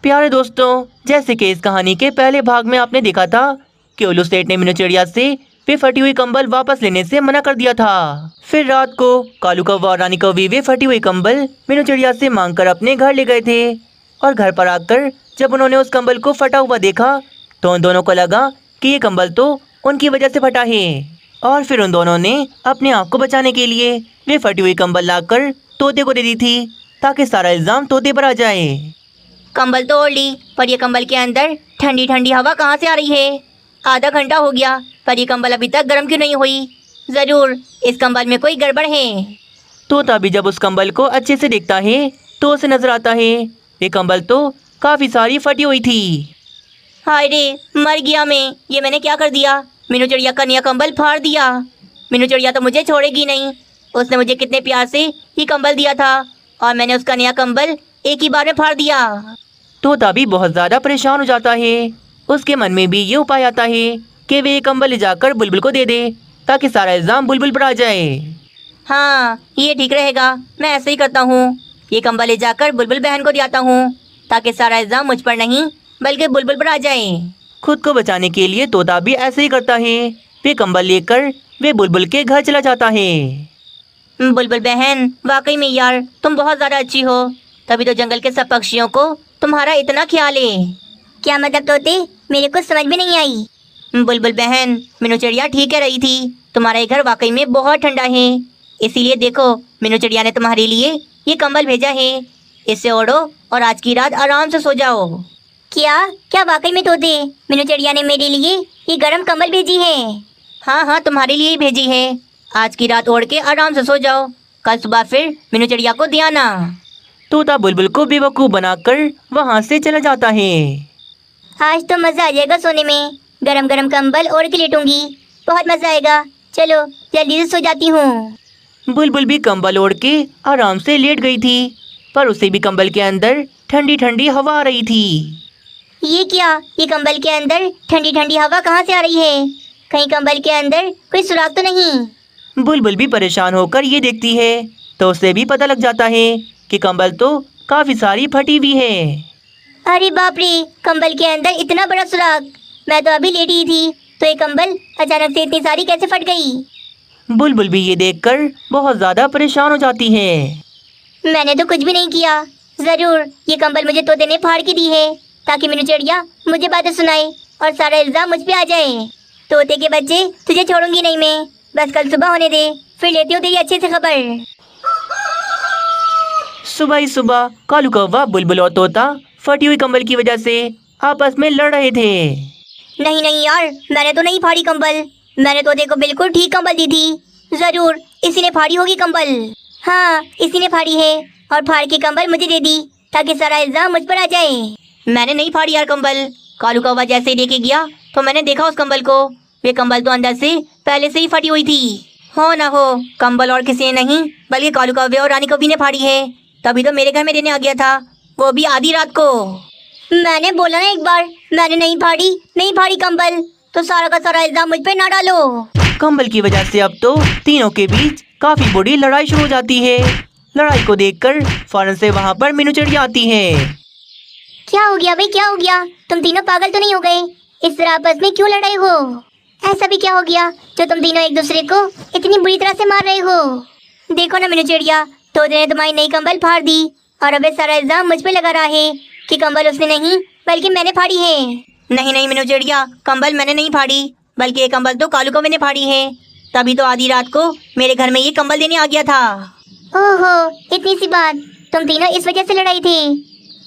प्यारे दोस्तों, जैसे कि इस कहानी के पहले भाग में आपने देखा था कि उल्लू सेठ ने मीनू चिड़िया से वे फटी हुई कंबल वापस लेने से मना कर दिया था। फिर रात को कालू कौवा और रानी कौवी वे फटी हुई कंबल मीनू चिड़िया से मांगकर अपने घर ले गए थे। और घर पर आकर जब उन्होंने उस कंबल को फटा हुआ देखा तो उन दोनों को लगा कि ये कंबल तो उनकी वजह से फटा है। और फिर उन दोनों ने अपने आप को बचाने के लिए वे फटी हुई कंबल लाकर तोते को दे दी थी ताकि सारा इल्जाम तोते पर आ जाए। कंबल तो ओढ़ ली, पर ये कंबल के अंदर ठंडी ठंडी हवा कहाँ से आ रही है? आधा घंटा हो गया पर ये कंबल अभी तक गर्म क्यों नहीं हुई? जरूर इस कंबल में कोई गड़बड़ है। तोता भी जब उस कंबल को अच्छे से देखता है तो उसे नजर आता है ये कंबल तो काफी सारी फटी हुई थी। हाय रे, मर गया मैं। ये मैंने क्या कर दिया? मीनू चिड़िया का नया कंबल फाड़ दिया। मीनू चिड़िया तो मुझे छोड़ेगी नहीं। उसने मुझे कितने प्यार से ये कंबल दिया था और मैंने उसका नया कंबल एक ही बार में फाड़ दिया। तोता भी बहुत ज्यादा परेशान हो जाता है। उसके मन में भी ये उपाय आता है कि वे ये कंबल ले जाकर बुलबुल को दे दे ताकि सारा इल्जाम बुलबुल पर आ जाए। हाँ, ये ठीक रहेगा। मैं ऐसे ही करता हूँ। ये कंबल ले जाकर बुलबुल बहन को दिलाता हूँ ताकि सारा इल्जाम मुझ पर नहीं बल्कि बुलबुल पर आ जाए। खुद को बचाने के लिए तोता भी ऐसे ही करता है। वे कंबल लेकर वे बुलबुल के घर चला जाता है। बुलबुल बहन, वाकई में यार तुम बहुत ज़्यादा अच्छी हो, तभी तो जंगल के सब पक्षियों को तुम्हारा इतना ख्याल है। क्या मतलब तोते? मेरे को समझ में नहीं आई। बुलबुल बहन, मीनू चिड़िया ठीक कह रही थी, तुम्हारा ये घर वाकई में बहुत ठंडा है। इसीलिए देखो, मीनू चिड़िया ने तुम्हारे लिए ये कंबल भेजा है। इससे ओढ़ो और आज की रात आराम से सो जाओ। क्या क्या वाकई में तोते, मीनू चिड़िया ने मेरे लिए ये गर्म कंबल भेजी है? हाँ हाँ, तुम्हारे लिए ही भेजी है। आज की रात ओढ़ के आराम से सो जाओ, कल सुबह फिर मीनू चिड़िया को दियाना। तोता बुलबुल को बेवकूफ बनाकर वहाँ से चला जाता है। आज तो मज़ा आ जाएगा सोने में। गरम गरम कंबल ओढ़ के लेटूंगी, बहुत मज़ा आएगा। चलो जल्दी से सो जाती हूँ। बुलबुल भी कंबल ओढ़ के आराम से लेट गई थी, पर उसे भी कंबल के अंदर ठंडी ठंडी हवा आ रही थी। ये क्या? ये कंबल के अंदर ठंडी ठंडी हवा कहाँ से आ रही है? कहीं कंबल के अंदर कोई सुराग तो नहीं? बुलबुल भी परेशान होकर ये देखती है तो उसे भी पता लग जाता है कि कंबल तो काफी सारी फटी हुई है। अरे बाप रे, कंबल के अंदर इतना बड़ा सुराग! मैं तो अभी लेटी ही थी, तो ये कंबल अचानक से इतनी सारी कैसे फट गई? बुलबुल भी ये देखकर बहुत ज्यादा परेशान हो जाती है। मैंने तो कुछ भी नहीं किया। जरूर ये कंबल मुझे तोते ने फाड़ के दी है ताकि मीनू चिड़िया मुझे बातें सुनाए और सारा इल्जाम मुझ पे आ जाए। तोते के बच्चे, तुझे छोड़ूंगी नहीं मैं। बस कल सुबह होने दे, फिर लेती हूँ तेरी अच्छे से खबर। सुबह ही सुबह कालू कौवा, बुलबुल और तोता फटी हुई कंबल की वजह से आपस में लड़ रहे थे। नहीं नहीं यार, मैंने तो नहीं फाड़ी कंबल। मैंने तोते को बिल्कुल ठीक कंबल दी थी। जरूर इसी ने फाड़ी होगी कंबल। हाँ, इसी ने फाड़ी है और फाड़ के कंबल मुझे दे दी ताकि सारा इल्जाम मुझ पर आ जाए। मैंने नहीं फाड़ी यार कंबल। कालू कौवा जैसे ही लेके गया तो मैंने देखा उस कंबल को। वे कंबल तो अंदर से पहले से ही फटी हुई थी। हो ना हो, कंबल और किसी ने नहीं बल्कि कालू कौवे और रानी कौवी ने फाड़ी है। तभी तो मेरे घर में देने आ गया था, वो भी आधी रात को। मैंने बोला ना एक बार, मैंने नहीं फाड़ी कंबल, तो सारा का सारा इल्जाम मुझ पे ना डालो। कंबल की वजह से अब तो तीनों के बीच काफी बड़ी लड़ाई शुरू हो जाती है। लड़ाई को देखकर फौरन से वहाँ पर मीनू चिड़िया आती है। क्या हो गया भाई, क्या हो गया? तुम तीनों पागल तो नहीं हो गए? इस तरह आपस में क्यों लड़ाई हो? ऐसा भी क्या हो गया जो तुम तीनों एक दूसरे को इतनी बुरी तरह से मार रहे हो? देखो ना मीनू चिड़िया, तोते ने तुम्हारी नई कंबल फाड़ दी और अब सारा इल्जाम मुझ पे लगा रहा है कि कंबल उसने नहीं बल्कि मैंने फाड़ी है। नहीं नहीं मीनू चिड़िया, कंबल मैंने नहीं फाड़ी, बल्कि ये कंबल तो कालू कौवे ने फाड़ी है। तभी तो आधी रात को मेरे घर में ये कंबल देने आ गया था। ओहो, इतनी सी बात! तुम तीनों इस वजह से लड़ाई थी?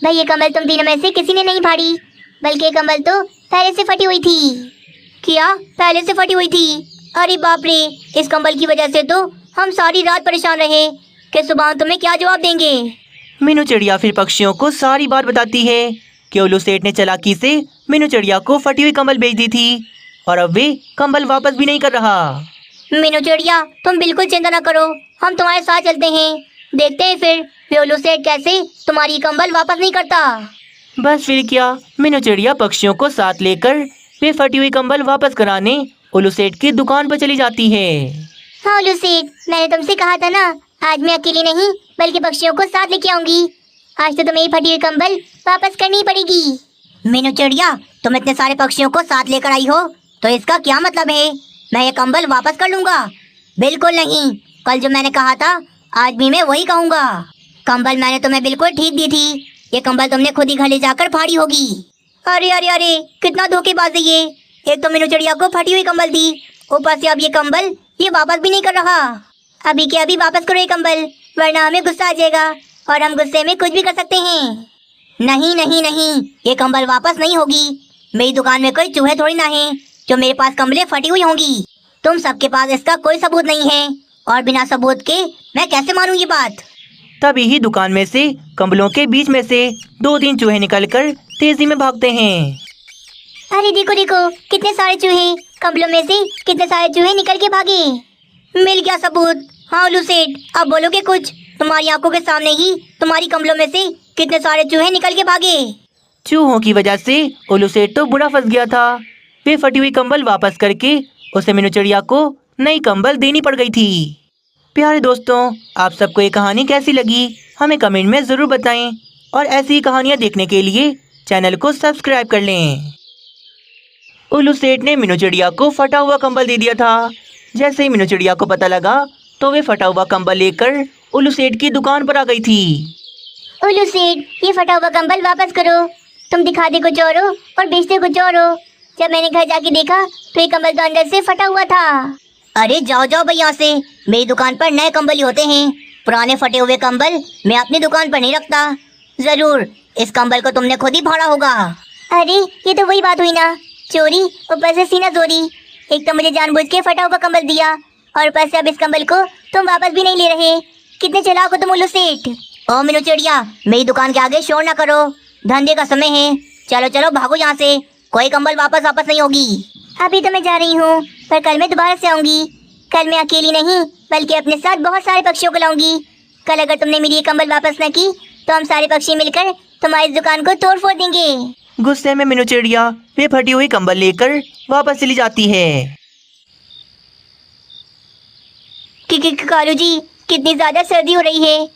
भाई ये कंबल तुम तीनों में से किसी ने नहीं फाड़ी, बल्कि ये कंबल तो पहले से फटी हुई थी। क्या? पहले से फटी हुई थी? अरे बाप रे, इस कंबल की वजह से तो हम सारी रात परेशान रहे कि सुबह तुम्हें क्या जवाब देंगे। मीनू चिड़िया फिर पक्षियों को सारी बात बताती है कि उल्लू सेठ ने चालाकी से मीनू चिड़िया को फटी हुई कंबल भेज दी थी और अब वे कंबल वापस भी नहीं कर रहा। मीनू चिड़िया, तुम बिल्कुल चिंता न करो, हम तुम्हारे साथ चलते हैं। देखते हैं फिर वे उल्लू सेठ कैसे तुम्हारी कंबल वापस नहीं करता। बस फिर क्या, मीनू चिड़िया पक्षियों को साथ लेकर वे फटी हुई कंबल वापस कराने उल्लू सेठ की दुकान पर चली जाती है। हाँ उल्लू सेठ, मैंने तुमसे कहा था ना, आज मैं अकेली नहीं बल्कि पक्षियों को साथ लेके आऊंगी। आज तो तुम्हें ये फटी हुई कंबल वापस करनी पड़ेगी। मीनू चिड़िया, तुम इतने सारे पक्षियों को साथ लेकर आई हो, तो इसका क्या मतलब है? मैं ये कंबल वापस कर लूंगा? बिल्कुल नहीं। कल जो मैंने कहा था, आज भी मैं वही कहूंगा। कंबल मैंने तुम्हें बिल्कुल ठीक दी थी। ये कंबल तुमने खुद ही घर ले जाकर फाड़ी होगी। अरे अरे अरे, कितना धोखेबाज है ये। एक तो मीनू चिड़िया को फटी हुई कंबल दी, ऊपर से अब ये कंबल ये वापस भी नहीं कर रहा। अभी के अभी वापस करो ये कंबल, वरना हमें गुस्सा आ जाएगा और हम गुस्से में कुछ भी कर सकते हैं। नहीं नहीं नहीं, ये कंबल वापस नहीं होगी। मेरी दुकान में कोई चूहे थोड़ी ना है जो मेरे पास कंबलें फटी हुई होंगी। तुम सबके पास इसका कोई सबूत नहीं है और बिना सबूत के मैं कैसे मानूं ये बात? तभी ही दुकान में से कंबलों के बीच में से 2-3 चूहे निकलकर तेजी में भागते हैं। अरे देखो देखो, कितने सारे चूहे, कंबलों में से कितने सारे चूहे निकल के भागे। मिल गया सबूत। हाँ उल्लू सेठ, अब बोलोगे कुछ? तुम्हारी आंखों के सामने ही तुम्हारी कंबलों में से कितने सारे चूहे निकल के भागे। चूहों की वजह से उल्लू सेठ तो बुरा फंस गया था। वे फटी हुई कंबल वापस करके उसे मीनू चिड़िया को नई कंबल देनी पड़ गई थी। प्यारे दोस्तों, आप सबको ये कहानी कैसी लगी हमें कमेंट में ज़रूर बताएं और ऐसी ही कहानियाँ देखने के लिए चैनल को सब्सक्राइब कर लें। उल्लू सेठ ने मीनू चिड़िया को फटा हुआ कंबल दे दिया था। जैसे ही मीनू चिड़िया को पता लगा तो वे फटा हुआ कंबल लेकर उल्लू सेठ की दुकान पर आ गई थी। उल्लू सेठ, ये फटा हुआ कंबल वापस करो। तुम दिखाते कुछ और हो और बेचते कुछ और हो। जब मैंने घर जाके देखा तो ये कंबल तो अंदर से फटा हुआ था। अरे जाओ जाओ भैया से, मेरी दुकान पर नए कंबल ही होते हैं। पुराने फटे हुए कंबल मैं अपनी दुकान पर नहीं रखता। जरूर इस कंबल को तुमने खुद ही फाड़ा होगा। अरे ये तो वही बात हुई ना, चोरी ऊपर से सीना चोरी। एक तो मुझे जानबूझ के फटा हुआ कंबल दिया और ऊपर से अब इस कंबल को तुम वापस भी नहीं ले रहे। कितने चालाक हो तुम उल्लू सेठ। ओ मीनू चिड़िया, मेरी दुकान के आगे शोर ना करो, धंधे का समय है। चलो चलो भागो यहाँ से, कोई कंबल वापस नहीं होगी। अभी तो मैं जा रही हूँ, पर कल मैं दोबारा से आऊंगी। कल मैं अकेली नहीं बल्कि अपने साथ बहुत सारे पक्षियों को लाऊंगी। कल अगर तुमने मेरी ये कंबल वापस न की तो हम सारे पक्षी मिलकर तुम्हारी इस दुकान को तोड़ फोड़ देंगे। गुस्से में मीनू चिड़िया वे फटी हुई कंबल लेकर वापस चली जाती है। कालू जी, कितनी ज्यादा सर्दी हो रही है।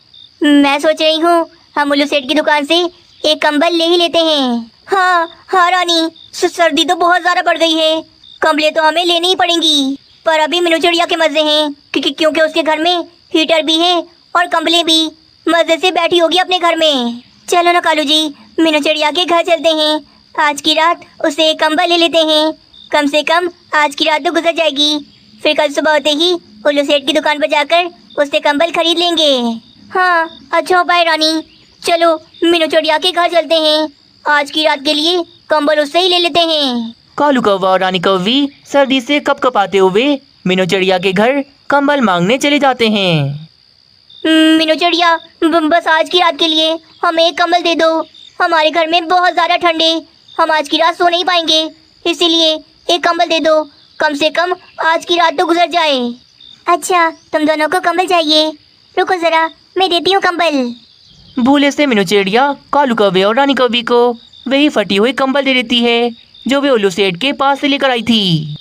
मैं सोच रही हूँ हम उल्लू सेठ की दुकान से एक कंबल ले ही लेते हैं। हाँ रानी, सर्दी तो बहुत ज्यादा बढ़ गई है। कंबलें तो हमें लेनी ही पड़ेंगी, पर अभी मीनू चिड़िया के मजे हैं क्योंकि उसके घर में हीटर भी है और कंबलें भी। मजे से बैठी होगी अपने घर में। चलो ना कालू जी, मीनू चिड़िया के घर चलते हैं। आज की रात उसे एक कंबल ले लेते हैं। कम से कम आज की रात तो गुजर जाएगी, फिर कल सुबह होते ही उल्लू सेठ की दुकान पर जाकर उससे कंबल खरीद लेंगे। हाँ अच्छा उपाय रानी, चलो मीनू चिड़िया के घर चलते हैं। आज की रात के लिए कंबल उससे ही ले लेते हैं। कालू कौवा और रानी कौवी सर्दी से कपकपाते हुए मीनू चिड़िया के घर कंबल मांगने चले जाते हैं। मीनू चिड़िया, बस आज की रात के लिए हमें एक कंबल दे दो। हमारे घर में बहुत ज़्यादा ठंड है, हम आज की रात सो नहीं पाएंगे, इसीलिए एक कंबल दे दो। कम से कम आज की रात तो गुजर जाए। अच्छा, तुम दोनों को कंबल चाहिए? रुको ज़रा, मैं देती हूँ कंबल। भूले से मीनू चिड़िया कालू कौवे और रानी कौवी को वही फटी हुई कंबल दे देती है जो वे उल्लू सेठ के पास से लेकर आई थी।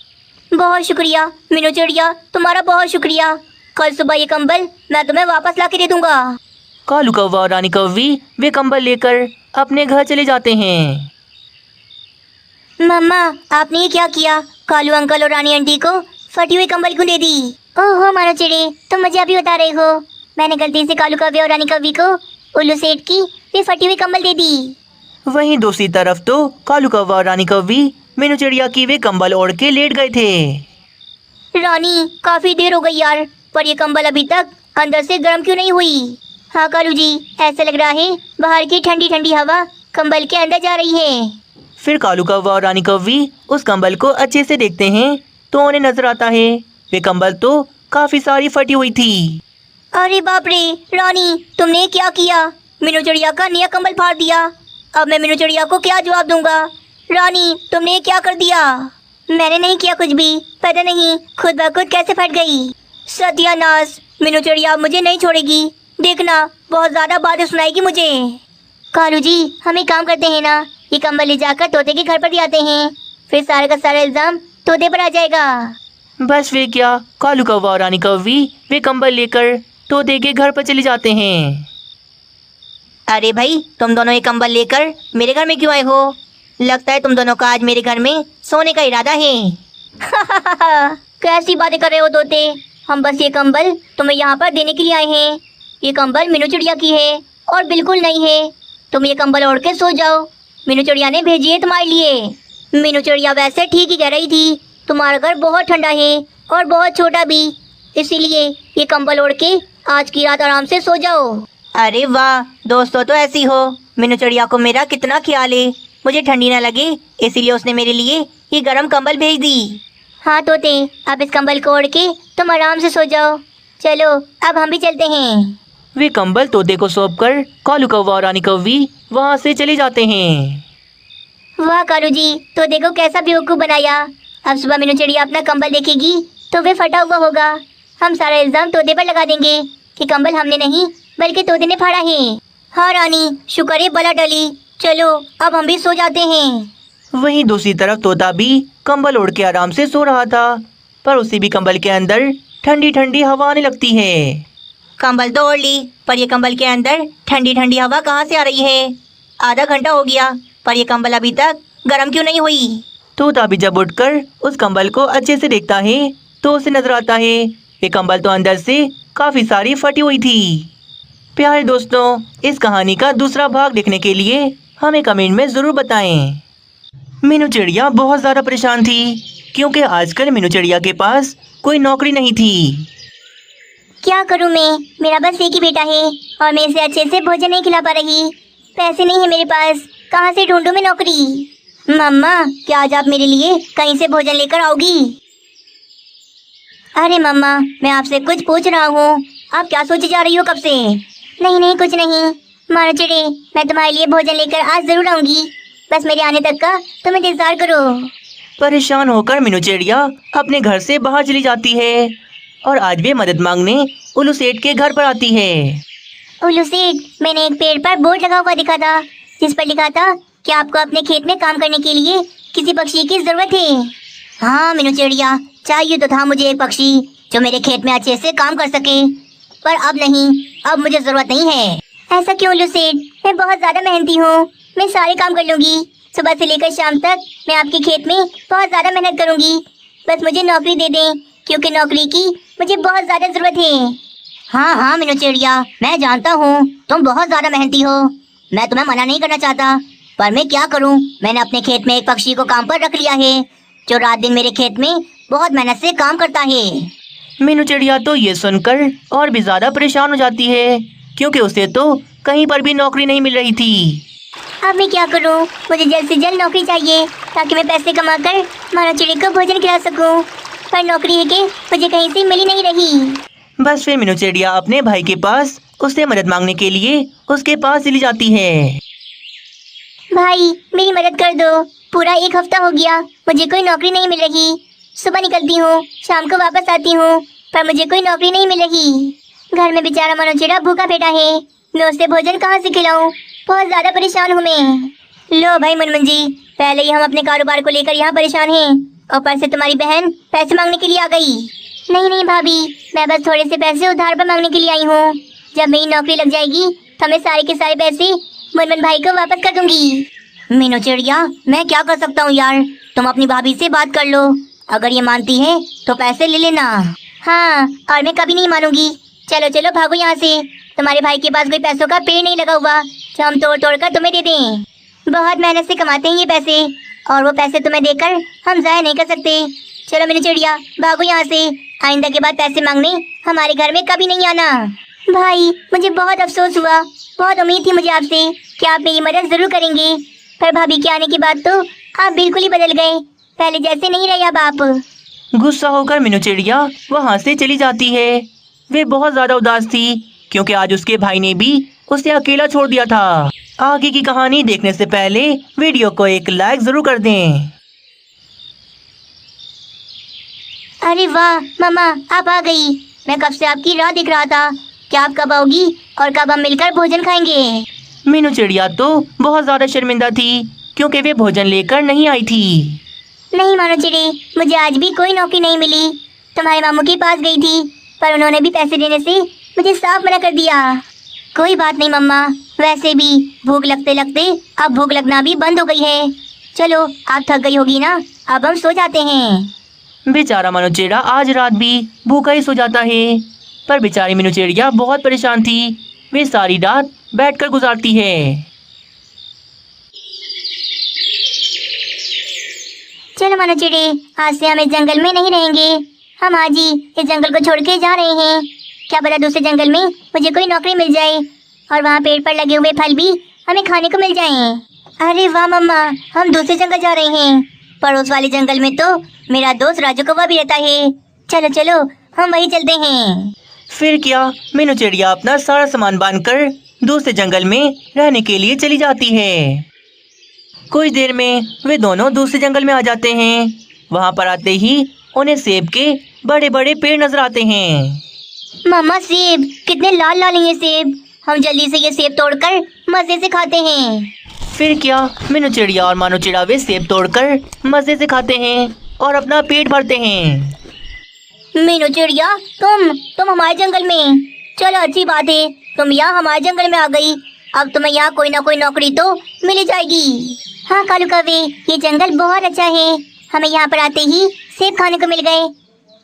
बहुत शुक्रिया मीनू चिड़िया, तुम्हारा बहुत शुक्रिया। कल सुबह ये कंबल मैं तुम्हें वापस ला के दे दूंगा। कालू कौवा और रानी कौवी वे कंबल लेकर अपने घर चले जाते हैं। मम्मा, आपने ये क्या किया? कालू अंकल और रानी आंटी को फटी हुई कंबल क्यों दे दी? ओहो मानो चिड़ी, तुम मुझे अभी बता रहे हो मैंने गलती से कालू कौवे और रानी कौवी को उल्लू सेठ की ये फटी हुई कंबल दे दी। वहीं दूसरी तरफ तो कालू कौवा और रानी कौवी मीनू चिड़िया की वे कंबल ओढ़ के लेट गए थे। रानी, काफी देर हो गई यार, पर ये कंबल अभी तक अंदर से गर्म क्यों नहीं हुई? हाँ कालू जी, ऐसा लग रहा है बाहर की ठंडी ठंडी हवा कंबल के अंदर जा रही है। फिर कालू कौवा और रानी कौवी उस कंबल को अच्छे से देखते हैं तो उन्हें नजर आता है वे कंबल तो काफी सारी फटी हुई थी। अरे बाप रे रानी, तुमने क्या किया? मीनू चिड़िया का नया कंबल फाड़ दिया। अब मैं मीनू चिड़िया को क्या जवाब दूंगा? रानी, तुमने क्या कर दिया? मैंने नहीं किया कुछ भी, पता नहीं खुद ब खुद कैसे फट गई। सत्यानाश, मीनू चिड़िया मुझे नहीं छोड़ेगी, देखना बहुत ज्यादा बातें सुनाएगी मुझे। कालू जी, हम एक काम करते हैं ना, ये कंबल ले जाकर तोते के घर पर ले आते हैं, फिर सारे का सारा इल्जाम तोते पर आ जाएगा। बस वे क्या, कालू कौवा और रानी कौवी वे कंबल लेकर तोते के घर पर चले जाते हैं। अरे भाई, तुम दोनों ये कंबल लेकर मेरे घर में क्यों आए हो? लगता है तुम दोनों का आज मेरे घर में सोने का इरादा है। कैसी बातें कर रहे हो तोते? हम बस ये कंबल तुम्हें यहाँ पर देने के लिए आए हैं। ये कंबल मीनू चिड़िया की है और बिल्कुल नहीं है। तुम ये कंबल ओढ़ के सो जाओ। मीनू चिड़िया ने भेजी है तुम्हारे लिए। मीनू चिड़िया वैसे ठीक ही कह रही थी, तुम्हारा घर बहुत ठंडा है और बहुत छोटा भी, इसीलिए ये कंबल ओढ़ के आज की रात आराम से सो जाओ। अरे वाह दोस्तों, तो ऐसी हो। मीनू चिड़िया को मेरा कितना ख्याल है, मुझे ठंडी ना लगे इसीलिए उसने मेरे लिए ये गर्म कंबल भेज दी। हाँ तोते, अब इस कंबल को ओढ़ के तुम आराम से सो जाओ। चलो अब हम भी चलते हैं। वे कंबल तोते को सौंपकर कालू कौवा और रानी कौवी वहाँ से चले जाते हैं। वाह कालू जी, तोते को कैसा बेवकूफ़ बनाया। अब सुबह मीनू चिड़िया अपना कंबल देखेगी तो वे फटा हुआ होगा। हम सारा इल्ज़ाम तोते पर लगा देंगे कि कंबल हमने नहीं बल्कि तोते ने फाड़ा है। हाँ रानी, शुक्र है बला डली। चलो अब हम भी सो जाते हैं। वहीं दूसरी तरफ तोता भी कंबल ओढ़ के आराम से सो रहा था, पर उसे भी कंबल के अंदर ठंडी ठंडी हवा आने लगती है। कंबल तो ओढ़ ली, पर ये कंबल के अंदर ठंडी ठंडी हवा कहाँ से आ रही है? आधा घंटा हो गया पर ये कंबल अभी तक गर्म क्यों नहीं हुई? तोता भी जब उठकर उस कंबल को अच्छे से देखता है तो उसे नजर आता है ये कंबल तो अंदर से काफी सारी फटी हुई थी। प्यारे दोस्तों, इस कहानी का दूसरा भाग देखने के लिए हमें कमेंट में जरूर बताएं। मीनू चिड़िया बहुत ज़्यादा परेशान थी क्योंकि आजकल मीनू चिड़िया के पास कोई नौकरी नहीं थी। क्या करूं मैं? मेरा बस एक ही बेटा है और मैं इसे अच्छे से भोजन नहीं खिला पा रही। पैसे नहीं है मेरे पास, कहाँ से ढूंढूं मैं नौकरी? मम्मा, क्या आज आप मेरे लिए कहीं से भोजन लेकर आओगी? अरे मम्मा, मैं आपसे कुछ पूछ रहा हूँ, आप क्या सोची जा रही हो कब से? नहीं नहीं, कुछ नहीं। मानो चिड़े, मैं तुम्हारे लिए भोजन लेकर आज जरूर आऊंगी, बस मेरे आने तक का तुम इंतजार करो। परेशान होकर मीनू चिड़िया अपने घर से बाहर चली जाती है और आज वे मदद मांगने उल्लू सेठ के घर पर आती है। उल्लू सेठ, मैंने एक पेड़ पर बोर्ड लगा हुआ दिखा था जिस पर लिखा था कि आपको अपने खेत में काम करने के लिए किसी पक्षी की जरूरत है। हाँ मीनू चिड़िया, चाहिए तो था मुझे एक पक्षी जो मेरे खेत में अच्छे से काम कर सके, पर अब नहीं, अब मुझे जरूरत नहीं है। ऐसा क्यों उल्लू सेठ? मैं बहुत ज्यादा मेहनती हूँ, मैं सारे काम कर लूंगी। सुबह से लेकर शाम तक मैं आपके खेत में बहुत ज्यादा मेहनत करूंगी, बस मुझे नौकरी दे दें क्योंकि नौकरी की मुझे बहुत ज्यादा जरूरत है। हाँ हाँ मीनू चिड़िया, मैं जानता हूँ तुम बहुत ज्यादा मेहनती हो, मैं तुम्हें मना नहीं करना चाहता, पर मैं क्या करूँ, मैंने अपने खेत में एक पक्षी को काम पर रख लिया है जो रात दिन मेरे खेत में बहुत मेहनत से काम करता है। मीनू चिड़िया तो ये सुनकर और भी ज्यादा परेशान हो जाती है क्योंकि उसे तो कहीं पर भी नौकरी नहीं मिल रही थी। अब मैं क्या करूं? मुझे जल्द से जल्द नौकरी चाहिए ताकि मैं पैसे कमाकर मानो चिड़ी को भोजन खिला सकूं, पर नौकरी है कि मुझे कहीं से मिल ही नहीं रही। बस फिर मीनू चिड़िया अपने भाई के पास उससे मदद मांगने के लिए उसके पास चली जाती है। भाई मेरी मदद कर दो, पूरा एक हफ्ता हो गया मुझे कोई नौकरी नहीं मिल रही। सुबह निकलती हूँ, शाम को वापस आती हूँ, पर मुझे कोई नौकरी नहीं मिल रही। घर में बेचारा मानो चिड़ा भूखा बैठा है, मैं उसे भोजन कहाँ से खिलाऊं? बहुत ज्यादा परेशान हूँ मैं। लो भाई मनमन जी, पहले ही हम अपने कारोबार को लेकर यहाँ परेशान हैं और ऊपर से तुम्हारी बहन पैसे मांगने के लिए आ गई। नहीं नहीं भाभी, मैं बस थोड़े से पैसे उधार पर मांगने के लिए आई हूँ। जब मेरी नौकरी लग जाएगी तो मैं सारे के सारे पैसे मनमन भाई को वापस कर दूंगी। मीनू चिड़िया, मैं क्या कर सकता हूँ यार, तुम अपनी भाभी से बात कर लो, अगर ये मानती है तो पैसे ले लेना। हाँ, और मैं कभी नहीं मानूंगी। चलो चलो भागो यहाँ से, तुम्हारे भाई के पास कोई पैसों का पेड़ नहीं लगा हुआ जो हम तोड़ तोड़ कर तुम्हें दे दें। बहुत मेहनत से कमाते हैं ये पैसे और वो पैसे तुम्हें देकर हम जाया नहीं कर सकते। चलो मीनू चिड़िया, भागो यहाँ से, आइंदा के बाद पैसे मांगने हमारे घर में कभी नहीं आना। भाई मुझे बहुत अफसोस हुआ, बहुत उम्मीद थी मुझे आपसे कि आप मेरी मदद जरूर करेंगे, पर भाभी के आने के बाद तो आप बिल्कुल ही बदल गए, पहले जैसे नहीं रहे अब आप। गुस्सा होकर मीनू चिड़िया वहाँ से चली जाती है। वे बहुत ज्यादा उदास थी क्योंकि आज उसके भाई ने भी उसे अकेला छोड़ दिया था। आगे की कहानी देखने से पहले वीडियो को एक लाइक जरूर कर दें। अरे वाह मामा, आप आ गई। मैं कब से आपकी राह देख रहा था कि आप कब आओगी और कब हम मिलकर भोजन खाएंगे। मीनू चिड़िया तो बहुत ज्यादा शर्मिंदा थी क्योंकि वे भोजन लेकर नहीं आई थी। नहीं मानो चिड़े, मुझे आज भी कोई नौकरी नहीं मिली। तुम्हारे मामू के पास गई थी पर उन्होंने भी पैसे देने से मुझे साफ मना कर दिया। कोई बात नहीं मम्मा, वैसे भी भूख लगते लगते अब भूख लगना भी बंद हो गई है। चलो आप थक गई होगी ना, अब हम सो जाते हैं। बेचारा मनोचेड़ा आज रात भी भूखा ही सो जाता है। पर बेचारी मीनू बहुत परेशान थी। वे सारी रात बैठकर गुजारती है। चलो मनोचिड़े, आज से हम इस जंगल में नहीं रहेंगे। हम आज ही इस जंगल को छोड़ के जा रहे हैं। क्या पता दूसरे जंगल में मुझे कोई नौकरी मिल जाए और वहाँ पेड़ पर लगे हुए फल भी हमें खाने को मिल जाएं। अरे वाह मम्मा, हम दूसरे जंगल जा रहे हैं। पड़ोस वाले जंगल में तो मेरा दोस्त राजू कौवा भी रहता है। चलो चलो हम वहीं चलते हैं। फिर क्या, मीनू चिड़िया अपना सारा सामान बांधकर दूसरे जंगल में रहने के लिए चली जाती है। कुछ देर में वे दोनों दूसरे जंगल में आ जाते हैं। वहाँ पर आते ही उन्हें सेब के बड़े बड़े पेड़ नजर आते हैं। मम्मा सेब, कितने लाल लाल हैं ये सेब। हम जल्दी से ये सेब तोड़कर मजे से खाते हैं। फिर क्या, मीनू चिड़िया और मानो चिड़ा वे सेब तोड़कर मजे से खाते हैं और अपना पेट भरते हैं। मीनू चिड़िया, तुम हमारे जंगल में। चलो अच्छी बात है, तुम यहाँ हमारे जंगल में आ गई। अब तुम्हें यहाँ कोई ना कोई नौकरी तो मिल ही जाएगी। हाँ कालू कौवे, ये जंगल बहुत अच्छा है। हमें यहाँ पर आते ही सेब खाने को मिल गए।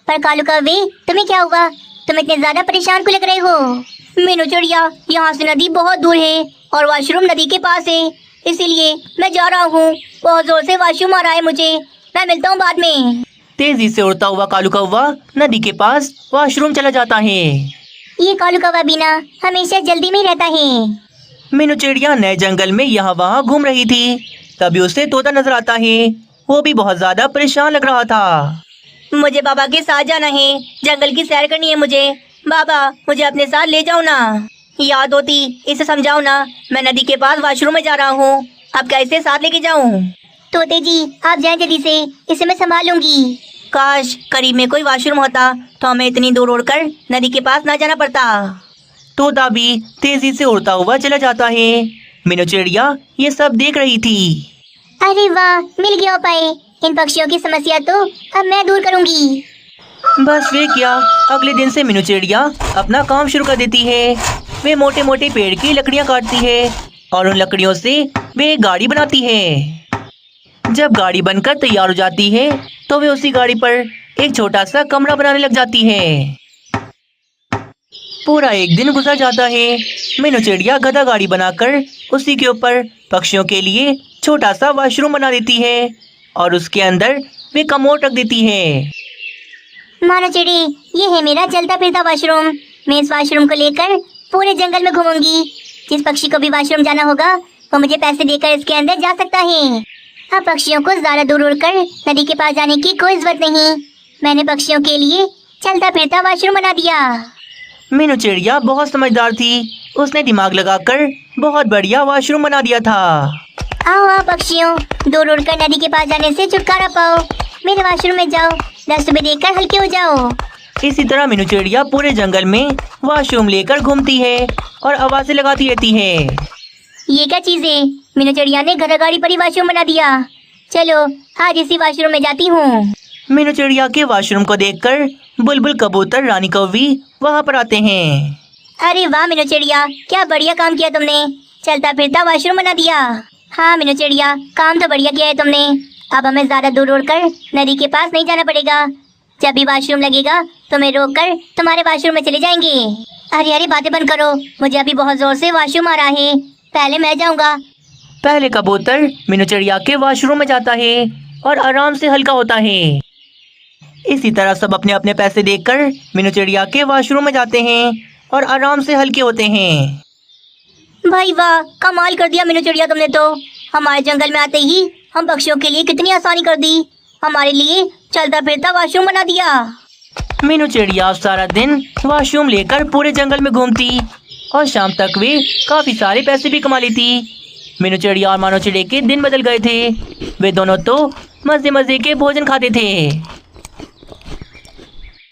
पर कालू कौवे, तुम्हें क्या हुआ? तुम इतने ज्यादा परेशान क्यों लग रहे हो? मीनू चिड़िया, यहाँ से नदी बहुत दूर है और वॉशरूम नदी के पास है, इसीलिए मैं जा रहा हूँ। बहुत जोर से वॉशरूम आ रहा है मुझे। मैं मिलता हूँ बाद में। तेजी से उड़ता हुआ कालू कौवा नदी के पास वॉशरूम चला जाता है। ये कालू कौवा बिना हमेशा जल्दी में ही रहता है। मीनू चिड़िया नए जंगल में यहाँ वहाँ घूम रही थी। तभी उसे तोता नजर आता है। वो भी बहुत ज्यादा परेशान लग रहा था। मुझे बाबा के साथ जाना है, जंगल की सैर करनी है मुझे। बाबा मुझे अपने साथ ले जाओ ना। याद होती, इसे समझाओ ना, मैं नदी के पास वॉशरूम में जा रहा हूँ। अब कैसे साथ लेके जाऊँ? तोते जी आप जाएं जल्दी से, इसे मैं संभाल लूंगी। काश करीब में कोई वॉशरूम होता तो हमें इतनी दूर उड़कर नदी के पास ना जाना पड़ता। तोता भी तेजी से उड़ता हुआ चला जाता है। मीनू चिड़िया ये सब देख रही थी। अरे वाह, मिल गया उपाय। इन पक्षियों की समस्या तो अब मैं दूर करूंगी। बस वे क्या, अगले दिन से मीनू चिड़िया अपना काम शुरू कर देती है। वे मोटे मोटे पेड़ की लकड़ियां काटती है और उन लकड़ियों से वे एक गाड़ी बनाती है। जब गाड़ी बनकर तैयार हो जाती है तो वे उसी गाड़ी पर एक छोटा सा कमरा बनाने लग जाती है। पूरा एक दिन गुजर जाता है। मीनू चिड़िया गधा गाड़ी बनाकर उसी के ऊपर पक्षियों के लिए छोटा सा वॉशरूम बना देती है और उसके अंदर वे कमोड रख देती है। मानो चिड़ी, ये है मेरा चलता फिरता वॉशरूम। मैं इस वॉशरूम को लेकर पूरे जंगल में घूमूंगी। जिस पक्षी को भी वॉशरूम जाना होगा वो मुझे पैसे देकर इसके अंदर जा सकता है। अब पक्षियों को ज्यादा दूर उड़कर नदी के पास जाने की कोई जरूरत नहीं। मैंने पक्षियों के लिए चलता फिरता वॉशरूम बना दिया। मीनू चिड़िया बहुत समझदार थी। उसने दिमाग लगाकर बहुत बढ़िया वॉशरूम बना दिया था। आओ आओ पक्षियों, दूर उड़कर नदी के पास जाने से छुटकारा पाओ। मेरे वॉशरूम में जाओ, 10 रुपए देकर हल्के हो जाओ। इसी तरह मीनू चिड़िया पूरे जंगल में वॉशरूम लेकर घूमती है और आवाजें लगाती रहती है। ये क्या चीज है? मीनू चिड़िया ने गधा गाड़ी पर ही वॉशरूम बना दिया। चलो आज इसी वॉशरूम में जाती हूँ। मीनू चिड़िया के वॉशरूम को देखकर बुलबुल कबूतर रानी कौवी वहाँ पर आते हैं। अरे वाह मीनू चिड़िया, क्या बढ़िया काम किया तुमने, चलता फिरता वॉशरूम बना दिया। हाँ मीनू चिड़िया, काम तो बढ़िया किया है तुमने। अब हमें ज्यादा दूर उड़कर नदी के पास नहीं जाना पड़ेगा। जब भी वॉशरूम लगेगा तो मैं रोक कर तुम्हारे वॉशरूम में चले जाएंगे। अरे अरे बातें बंद करो, मुझे अभी बहुत जोर से वॉशरूम आ रहा है, पहले मैं जाऊंगा। पहले कबूतर मीनू चिड़िया के वॉशरूम में जाता है और आराम से हल्का होता है। इसी तरह सब अपने अपने पैसे देकर मीनू चिड़िया के वॉशरूम में जाते हैं और आराम से हल्के होते हैं। भाई वाह, कमाल कर दिया मीनू चिड़िया तुमने तो। हमारे जंगल में आते ही हम पक्षियों के लिए कितनी आसानी कर दी। हमारे लिए चलता फिरता वॉशरूम बना दिया। मीनू चिड़िया सारा दिन वॉशरूम लेकर पूरे जंगल में घूमती और शाम तक वे काफी सारे पैसे भी कमा लेती। मीनू चिड़िया और मानो चिड़िया के दिन बदल गए थे। वे दोनों तो मजे मजे के भोजन खाते थे।